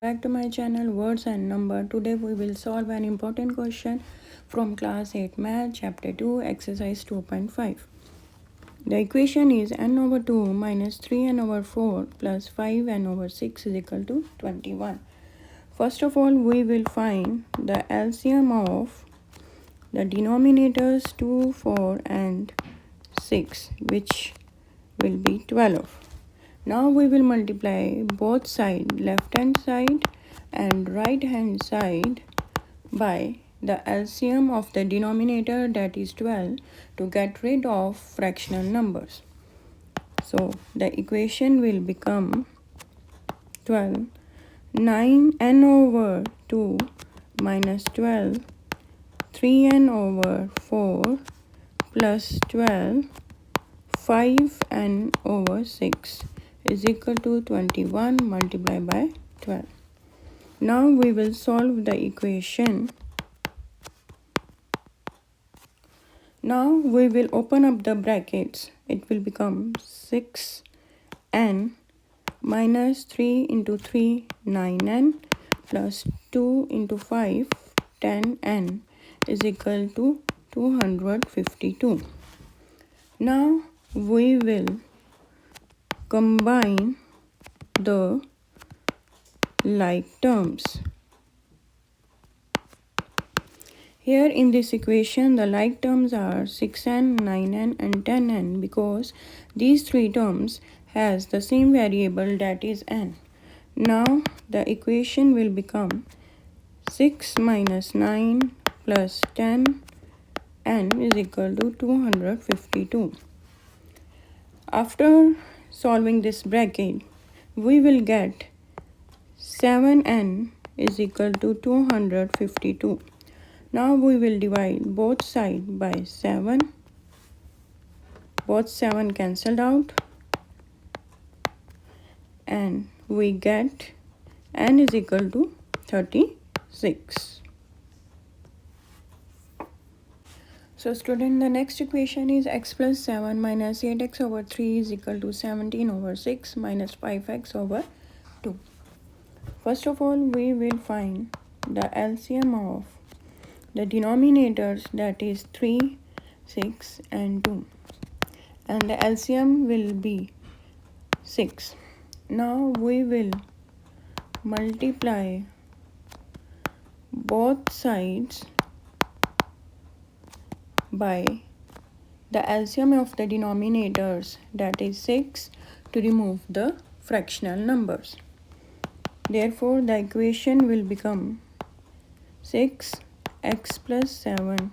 Back to my channel Words and Number. Today we will solve an important question from class 8 math chapter 2 exercise 2.5. The equation is n over 2 minus 3n over 4 plus 5n over 6 is equal to 21. First of all, we will find the LCM of the denominators 2, 4 and 6, which will be 12. Now we will multiply both sides, left hand side and right hand side, by the LCM of the denominator, that is 12, to get rid of fractional numbers. So the equation will become 12 9n over 2 minus 12 3n over 4 plus 12 5n over 6 is equal to 21 multiplied by 12. Now we will solve the equation. Now we will open up the brackets. It will become 6n minus 3 into 3 9n plus 2 into 5 10n is equal to 252. Now we will combine the like terms. Here in this equation, the like terms are 6n, 9n and 10n because these three terms has the same variable, that is n. Now the equation will become 6 minus 9 plus 10 n is equal to 252. After solving this bracket, we will get 7n is equal to 252. Now we will divide both sides by 7. Both 7 cancelled out and we get n is equal to 36. So student, the next equation is x plus 7 minus 8x over 3 is equal to 17 over 6 minus 5x over 2. First of all, we will find the LCM of the denominators, that is 3, 6 and 2. And the LCM will be 6. Now we will multiply both sides by the LCM of the denominators, that is 6, to remove the fractional numbers. Therefore, the equation will become 6x plus 7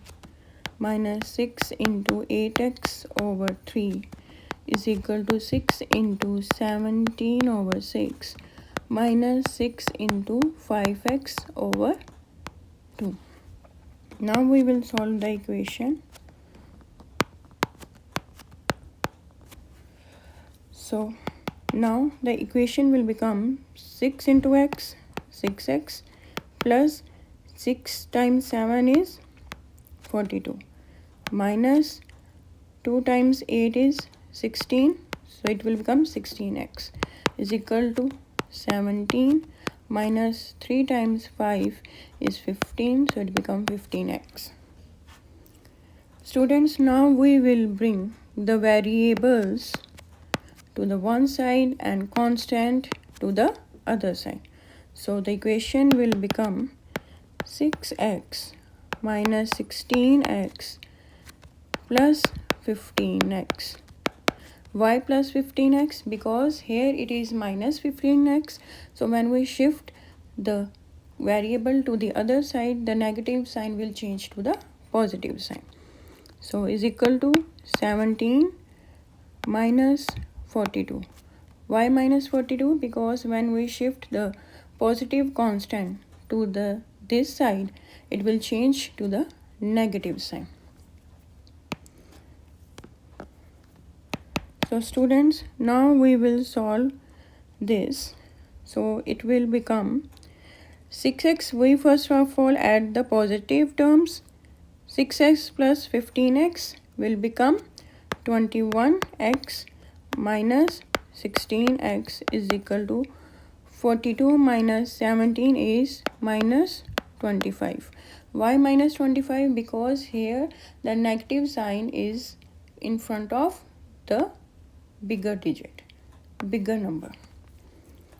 minus 6 into 8x over 3 is equal to 6 into 17 over 6 minus 6 into 5x over 2. Now we will solve the equation. So now the equation will become 6 into x, 6x, plus 6 times 7 is 42, minus 2 times 8 is 16, so it will become 16x is equal to 17 minus 3 times 5 is 15, so it becomes 15x. Students, now we will bring the variables to the one side and constant to the other side. So the equation will become 6x minus 16x plus 15x. Why plus 15x? Because here it is minus 15x. So when we shift the variable to the other side, the negative sign will change to the positive sign. So is equal to 17 minus 42. Why minus 42? Because when we shift the positive constant to this side, it will change to the negative sign. So students, now we will solve this. So it will become 6x, we first of all add the positive terms. 6x plus 15x will become 21x minus 16x is equal to 42 minus 17 is minus 25. Why minus 25? Because here the negative sign is in front of the bigger digit, bigger number.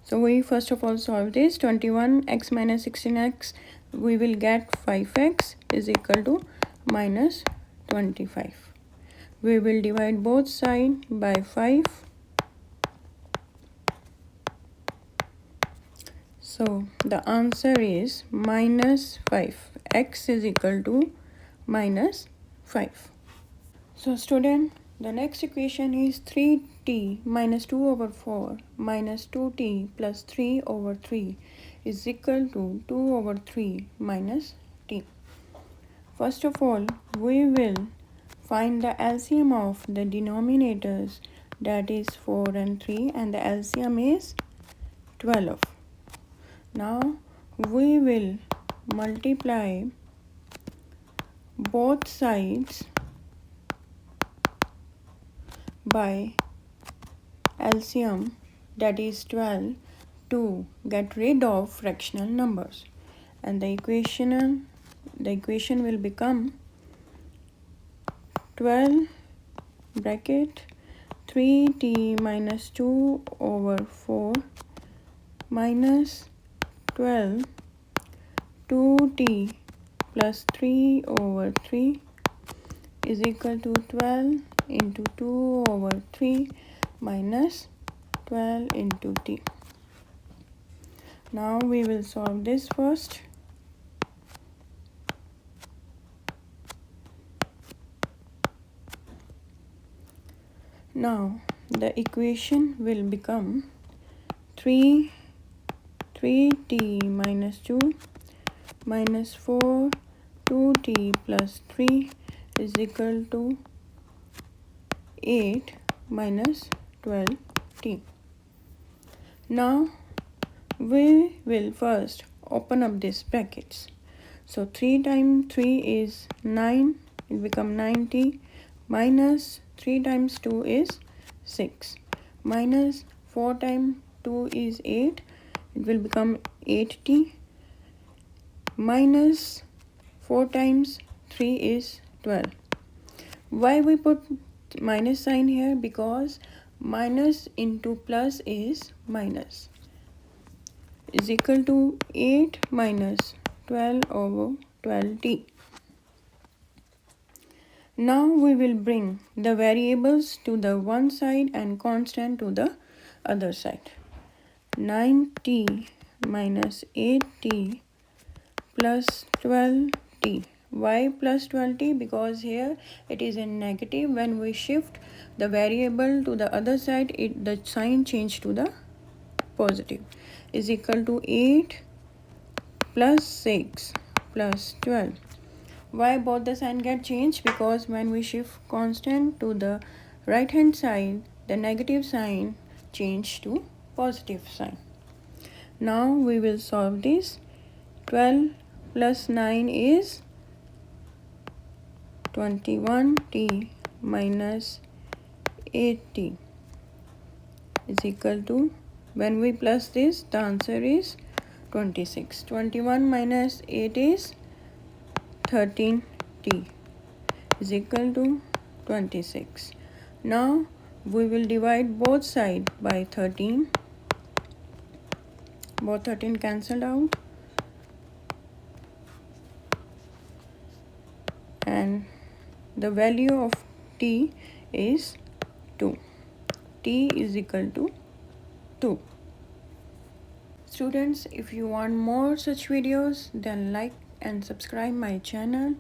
So we first of all solve this. 21x minus 16x, we will get 5x is equal to minus 25. We will divide both sides by 5. So the answer is minus 5. X is equal to minus 5. So student, the next equation is 3t minus 2 over 4 minus 2t plus 3 over 3 is equal to 2 over 3 minus t. First of all, we will find the LCM of the denominators, that is 4 and 3, and the LCM is 12. Now we will multiply both sides by LCM, that is 12, to get rid of fractional numbers, and the equation will become 12 bracket 3t minus 2 over 4 minus 12 2t plus 3 over 3 is equal to 12 into 2 over 3 minus 12 into t. Now we will solve this first. Now the equation will become 3t minus 2 minus 4 2t plus 3 is equal to 8 minus 12t. Now we will first open up these brackets. So 3 times 3 is 9, it become 9t, minus 3 times 2 is 6, minus 4 times 2 is 8, it will become 8t, minus 4 times 3 is 12. Why we put minus sign here? Because minus into plus is minus, is equal to 8 minus 12 over 12t. Now we will bring the variables to the one side and constant to the other side. 9t minus 8t plus 12t. Why plus 12t? Because here it is in negative. When we shift the variable to the other side, the sign changed to the positive, is equal to 8 plus 6 plus 12. Why both the sign get changed? Because when we shift constant to the right hand side, the negative sign changed to positive sign. Now we will solve this. 12 plus 9 is 21t minus 8t is equal to, when we plus this, the answer is 26. 21 minus 8 is 13t is equal to 26. Now we will divide both sides by 13. Both 13 cancelled out, and the value of t is 2. T is equal to 2. Students, if you want more such videos, then like and subscribe my channel.